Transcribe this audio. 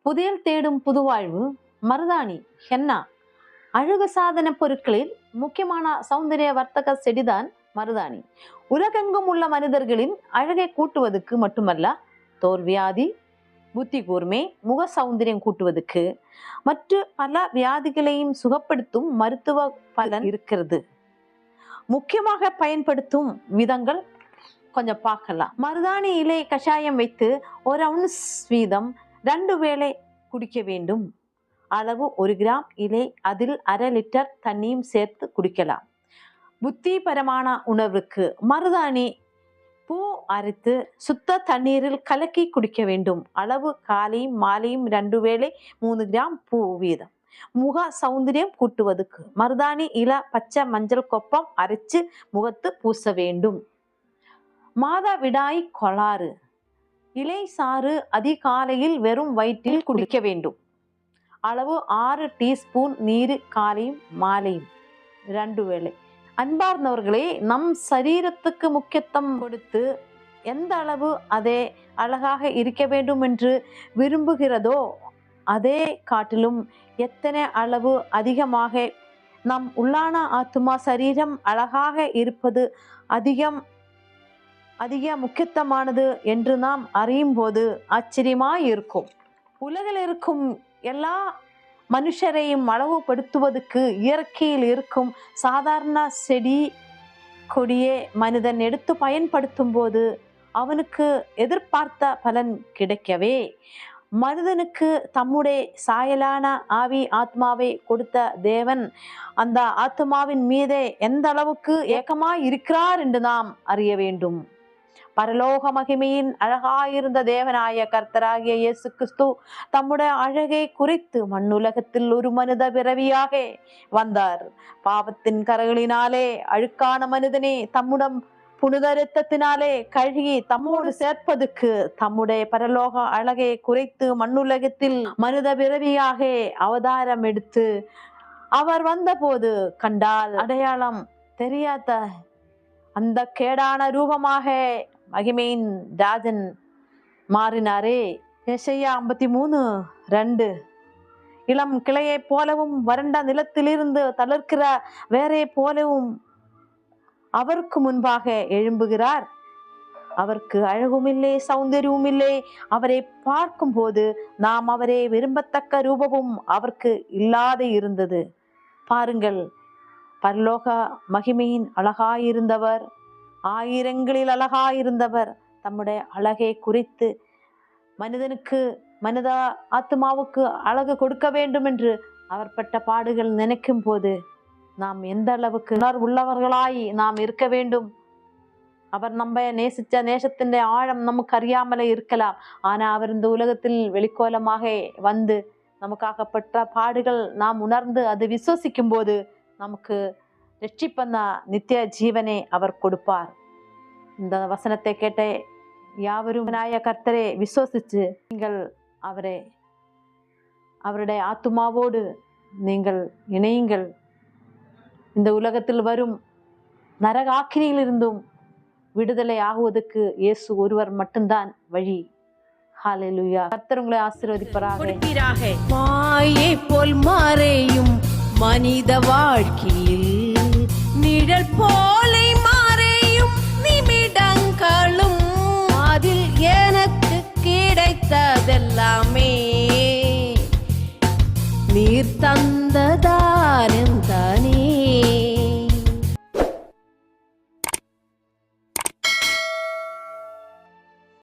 புதையல் தேடும் புதுவாழ்வு, மருதாணி, ஹென்னா. அழகு சாதன பொருட்களில் முக்கியமான சௌந்தரிய வர்த்தக செடிதான் மருதாணி. உலகெங்கும் உள்ள மனிதர்களின் அழகை கூட்டுவதற்கு மட்டுமல்ல, தோல்வியாதி, புத்தி கூர்மை, முக சௌந்தரியம் கூட்டுவதற்கு மற்ற பல வியாதிகளையும் சுகப்படுத்தும் மருத்துவ பலன் இருக்கிறது. முக்கியமாக பயன்படுத்தும் விதங்கள் கொஞ்சம் பார்க்கலாம். மருதாணி இலை கஷாயம் வைத்து 1 ounce வீதம் 2 வேளை குடிக்க வேண்டும். அளவு 1 கிராம் இலை, அதில் 1/2 லிட்டர் தண்ணியும் சேர்த்து குடிக்கலாம். புத்திபரமான உணர்வுக்கு மருதாணி பூ அரைத்து சுத்த தண்ணீரில் கலக்கி குடிக்க வேண்டும். அளவு காலையும் மாலையும் 2 வேளை 3 கிராம் பூ வீதம். முக சௌந்தரியம் கூட்டுவதற்கு மருதாணி இலை, பச்சை மஞ்சள் கொப்பம் அரைச்சு முகத்து பூச வேண்டும். மாதவிடாய் கோளாறு, இலை சாறு அதிகாலையில் வெறும் வயிற்றில் குடிக்க வேண்டும். அளவு 6 டீஸ்பூன் நீர், காலையும் மாலையும் 2 வேளை. அன்பார்ந்தவர்களே, நம் சரீரத்துக்கு முக்கியத்துவம் கொடுத்து எந்த அளவு அதே அழகாக இருக்க வேண்டும் என்று விரும்புகிறதோ அதே காட்டிலும் எத்தனை அளவு அதிகமாக நம் உள்ளான ஆத்மா சரீரம் அழகாக இருப்பது அதிக முக்கியத்துவமானது என்று நாம் அறியும் போது ஆச்சரியமாய் இருக்கும். உலகில் இருக்கும் எல்லா மனுஷரையும் அளவுபடுத்துவதற்கு இயற்கையில் இருக்கும் சாதாரண செடி கொடியே மனிதன் எடுத்து பயன்படுத்தும் போது அவனுக்கு எதிர்பார்த்த பலன் கிடைக்கவே, மனிதனுக்கு தம்முடைய சாயலான ஆவி ஆத்மாவை கொடுத்த தேவன் அந்த ஆத்மாவின் மீதே எந்த அளவுக்கு ஏக்கமாய் இருக்கிறார் என்று நாம் அறிய வேண்டும். பரலோக மகிமையின் அழகாயிருந்த தேவனாய கர்த்தராகிய இயேசு கிறிஸ்து தம்முடைய அழகை குறித்து மண்ணுலகத்தில் ஒரு மனித பிறவியாக வந்தார். பாவத்தின் கரைகளினாலே அழுக்கான மனிதனே தம்முடன் புனித இரத்தத்தினாலே கழுகி தம்மோடு சேர்ப்பதற்கு தம்முடைய பரலோக அழகை குறைத்து மண்ணுலகத்தில் மனித பிறவியாக அவதாரம் எடுத்து அவர் வந்தபோது கண்டால் அடையாளம் தெரியாத அந்த கேடான ரூபமாக மகிமையின் ராஜன் மாறினாரே. எசையா 53:2. இளம் கிளையை போலவும் வறண்ட நிலத்திலிருந்து தளர்க்கிற வேரை போலவும் அவருக்கு முன்பாக எழும்புகிறார். அவருக்கு அழகும் இல்லை, சௌந்தரியமும் இல்லை. அவரை பார்க்கும் போது நாம் அவரை விரும்பத்தக்க ரூபமும் அவருக்கு இல்லாத இருந்தது. பாருங்கள், பரலோக மகிமையின் அழகாயிருந்தவர், ஆயிரங்களில் அழகாயிருந்தவர் தம்முடைய அழகை குறித்து மனித ஆத்மாவுக்கு அழகு கொடுக்க வேண்டும் என்று அவர் பட்ட பாடுகள் நினைக்கும் போது நாம் எந்த அளவுக்கு உள்ளவர்களாய் நாம் இருக்க வேண்டும். அவர் நம்ம நேசிச்ச நேசத்தின் ஆழம் நமக்கு அறியாமலே இருக்கலாம். ஆனா அவர் இந்த உலகத்தில் வெளிக்கோலமாக வந்து நமக்காகப்பட்ட பாடுகள் நாம் உணர்ந்து அது விசுவசிக்கும் போது நமக்கு ரட்சிப்பந்த நித்திய ஜீவனை அவர் கொடுப்பார். இந்த வசனத்தை கேட்ட யாவரும் நாய கர்த்தரை விசுவசித்து நீங்கள் அவருடைய ஆத்துமாவோடு நீங்கள் இணையுங்கள். இந்த உலகத்தில் வரும் நரக ஆக்கினியிலிருந்தும் விடுதலை ஆகுவதற்கு இயேசு ஒருவர் மட்டும்தான் வழி. ஹல்லேலூயா. கர்த்தர் உங்களை ஆசீர்வதிப்பாராக. மாயை போல் மறையும் மனித வாழ்க்கையில் நிழல் போலை மறையும் நிமிடங்களும் அதில் எனக்கு கிடைத்ததெல்லாமே நீர் தந்ததானே.